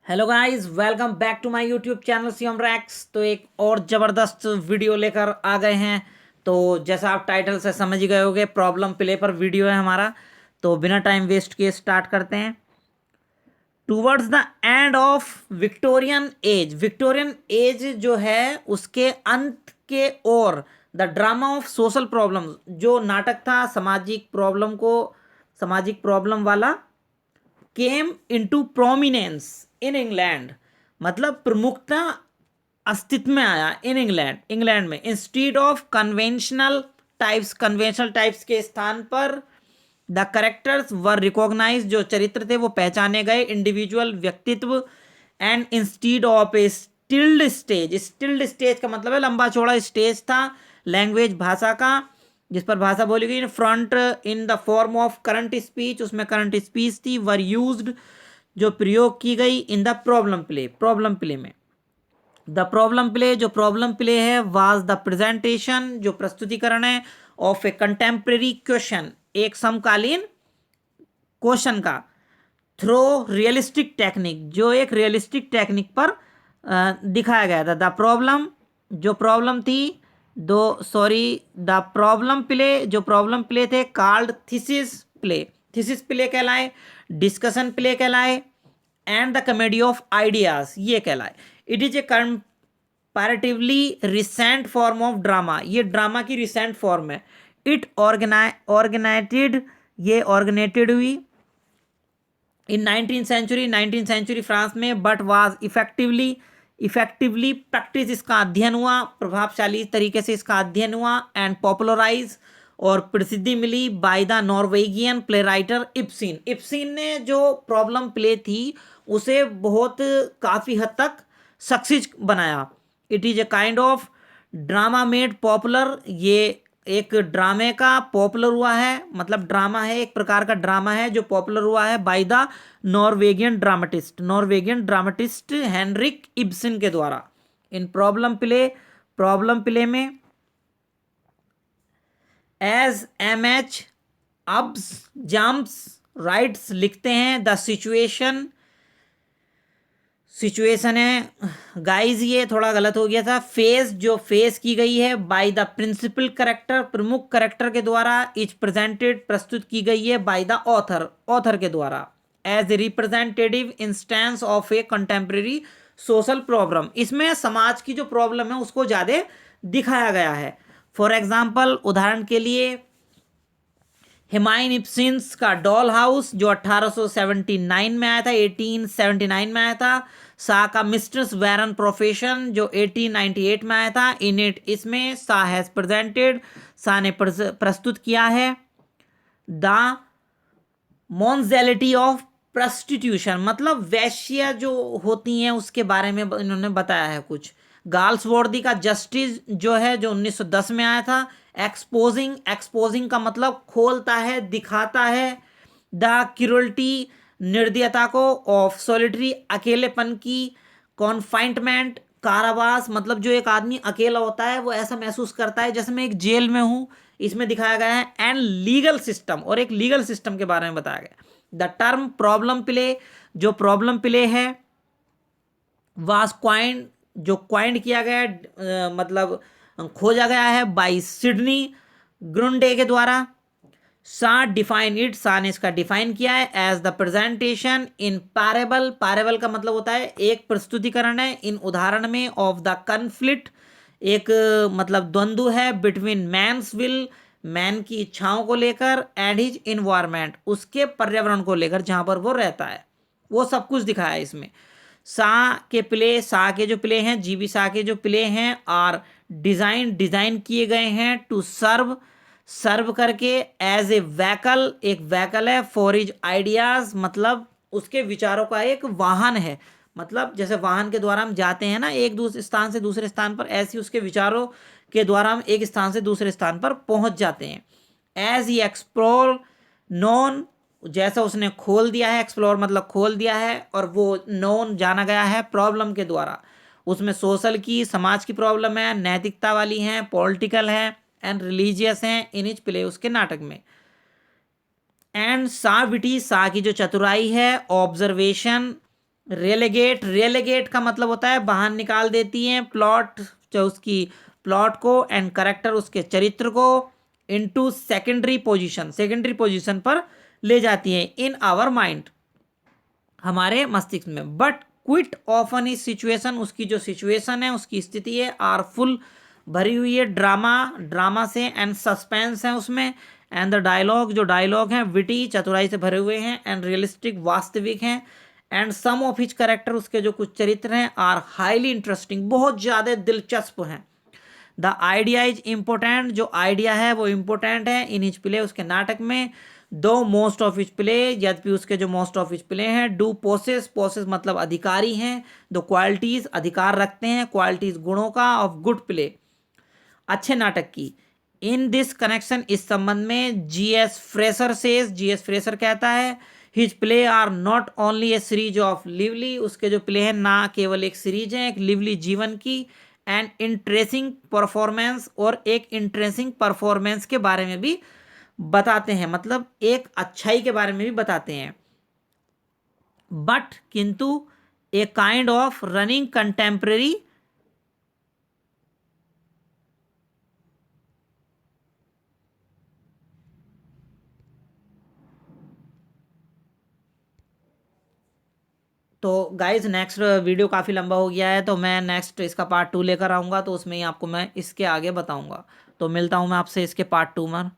Hello guys, welcome back to my YouTube channel CM Racks. तो एक और ज़बरदस्त वीडियो लेकर आ गए हैं। तो जैसा आप टाइटल से समझ ही गए होंगे, प्रॉब्लम प्ले पर वीडियो है हमारा। तो बिना टाइम वेस्ट किए स्टार्ट करते हैं। Towards the end of Victorian age जो है उसके अंत के ओर, the drama of social problem, जो नाटक था सामाजिक प्रॉब्लम वाला, came into prominence in England. मतलब प्रमुखता अस्तित्व में आया इंग्लैंड में, इंस्टीड ऑफ कन्वेंशनल टाइप्स के स्थान पर द करेक्टर्स वर रिकॉग्नाइज, जो चरित्र थे वो पहचाने गए, इंडिविजुअल व्यक्तित्व, and instead of A stilled stage का मतलब है लंबा चौड़ा स्टेज था, लैंग्वेज भाषा का, जिस पर भाषा बोली गई, front in the form of current speech, उसमें करंट स्पीच थी, वर यूज्ड, जो प्रयोग की गई, इन द प्रॉब्लम प्ले में। द प्रॉब्लम प्ले है वाज द प्रेजेंटेशन, जो प्रस्तुतिकरण है, ऑफ ए कंटेम्प्रेरी क्वेश्चन, एक समकालीन क्वेश्चन का, थ्रो रियलिस्टिक टेक्निक, जो एक रियलिस्टिक टेक्निक पर दिखाया गया था। द प्रॉब्लम, जो प्रॉब्लम थी, द प्रॉब्लम प्ले थे कॉल्ड थीसिस प्ले कहलाए, डिस्कशन प्ले कहलाए, and the comedy of ideas ये कहलाए। It is a comparatively recent form of drama, ये ड्रामा की रिसेंट फॉर्म है। इट ऑर्गेनाइटेड हुई इन 19th सेंचुरी फ्रांस में, बट वाज इफेक्टिवली प्रैक्टिस, इसका अध्ययन हुआ, प्रभावशाली तरीके से इसका अध्ययन हुआ, एंड पॉपुलराइज, और प्रसिद्धि मिली, by the Norwegian play writer Ibsen ने जो प्रॉब्लम प्ले थी उसे बहुत काफ़ी हद तक सक्सेस बनाया। It is a kind of drama made popular, ये एक ड्रामे का पॉपुलर हुआ है, मतलब ड्रामा है, एक प्रकार का ड्रामा है जो पॉपुलर हुआ है by the Norwegian dramatist Henrik Ibsen के द्वारा। इन प्रॉब्लम प्ले में as M H Abrams writes लिखते हैं, द सिचुएशन है गाइज, ये थोड़ा गलत हो गया था, जो फेस की गई है बाय द प्रिंसिपल करेक्टर, प्रमुख करेक्टर के द्वारा, इज प्रेजेंटेड, प्रस्तुत की गई है बाय द ऑथर के द्वारा, as a representative instance of a contemporary social problem. इसमें समाज की जो प्रॉब्लम है उसको ज़्यादा दिखाया गया है। फॉर एग्जाम्पल, उदाहरण के लिए, हुमायूं इब्सिन्स का डॉल हाउस जो 1879 में आया था, 1879 में आया था। शाह का मिस्ट्रेस वैरन प्रोफेशन जो 1898 में आया था। इन इट, इसमें शाह हैज प्रेजेंटेड, शाह ने प्रस्तुत किया है, द मॉन्जेलिटी ऑफ प्रस्टिट्यूशन, मतलब वैश्य जो होती हैं उसके बारे में इन्होंने बताया है कुछ। गाल्सवर्दी का जस्टिस जो है, जो 1910 में आया था। एक्सपोजिंग का मतलब खोलता है, दिखाता है। द क्रूरल्टी, निर्दयता को, ऑफ सॉलिटरी, अकेलेपन की, कॉन्फाइनमेंट, कारावास, मतलब जो एक आदमी अकेला होता है वो ऐसा महसूस करता है जैसे मैं एक जेल में हूँ, इसमें दिखाया गया है। एंड लीगल सिस्टम, और एक लीगल सिस्टम के बारे में बताया गया। द टर्म प्रॉब्लम प्ले, जो प्रॉब्लम प्ले है, वाज क्वाइंड, जो क्वाइंड किया गया है, मतलब खोजा गया है बाय सिडनी ग्रुंडे के द्वारा। शाह ने इसका डिफाइन किया है as the presentation in parable का मतलब होता है एक प्रस्तुतिकरण है, इन उदाहरण में, ऑफ द कन्फ्लिक्ट, एक मतलब द्वंद्व है, बिटवीन मैन्स विल, मैन की इच्छाओं को लेकर, एंड हिज इन्वायरमेंट, उसके पर्यावरण को लेकर जहां पर वो रहता है, वो सब कुछ दिखाया है इसमें। शाह के जो प्ले हैं, जीबी शाह के जो प्ले हैं, और डिजाइन किए गए हैं टू सर्व करके, एज ए वैकल, एक वैकल है, फॉर हिज आइडियाज, मतलब उसके विचारों का एक वाहन है, मतलब जैसे वाहन के द्वारा हम जाते हैं ना एक दूसरे स्थान से दूसरे स्थान पर, ऐसे उसके विचारों के द्वारा हम एक स्थान से दूसरे स्थान पर पहुंच जाते हैं। एज ही एक्सप्लोर नॉन, जैसा उसने खोल दिया है, एक्सप्लोर मतलब खोल दिया है, और वो नोन जाना गया है प्रॉब्लम के द्वारा। उसमें सोशल की, समाज की प्रॉब्लम है, नैतिकता वाली है, पॉलिटिकल है, एंड रिलीजियस हैं इन इच प्ले, उसके नाटक में। एंड शाह की जो चतुराई है, ऑब्जर्वेशन, रेलेगेट, रेलेगेट का मतलब होता है बाहर निकाल देती हैं प्लॉट, जो उसकी प्लॉट को एंड करेक्टर उसके चरित्र को into secondary position, secondary position पर ले जाती हैं इन आवर माइंड, हमारे मस्तिष्क में। बट क्विट ऑफन इस सिचुएशन, उसकी जो सिचुएशन है, उसकी स्थिति है, आर फुल भरी हुई है ड्रामा, ड्रामा से, एंड सस्पेंस है उसमें, एंड द डायलॉग, जो डायलॉग हैं विटी, चतुराई से भरे हुए हैं, एंड रियलिस्टिक, वास्तविक हैं, and some of his character, उसके जो कुछ चरित्र हैं, आर हाईली इंटरेस्टिंग, बहुत ज़्यादा दिलचस्प हैं। द आइडिया इज इम्पोर्टेंट, जो आइडिया है वो इम्पोर्टेंट है इन हिच प्ले, उसके नाटक में। दो मोस्ट ऑफ हिच प्ले, यद्यपि उसके जो मोस्ट ऑफ हिच प्ले हैं, डू पोसेस, पोसेस मतलब अधिकारी हैं, दो क्वालिटीज अधिकार रखते हैं, क्वालिटीज गुणों का, ऑफ गुड प्ले अच्छे नाटक की। इन दिस कनेक्शन, इस संबंध में, G S Fraser says, G S Fraser कहता है, his play are not only a series of lively, उसके जो प्ले हैं ना केवल एक सीरीज है एक लिवली जीवन की, एंड इंटरेस्टिंग परफॉर्मेंस, और एक इंटरेस्टिंग परफॉर्मेंस के बारे में भी बताते हैं, मतलब एक अच्छाई के बारे में भी बताते हैं। बट किंतु a kind of running contemporary, तो गाइज नेक्स्ट वीडियो काफ़ी लंबा हो गया है, तो मैं नेक्स्ट इसका पार्ट 2 लेकर आऊँगा, तो उसमें ही आपको मैं इसके आगे बताऊँगा। तो मिलता हूँ मैं आपसे इसके पार्ट 2 में।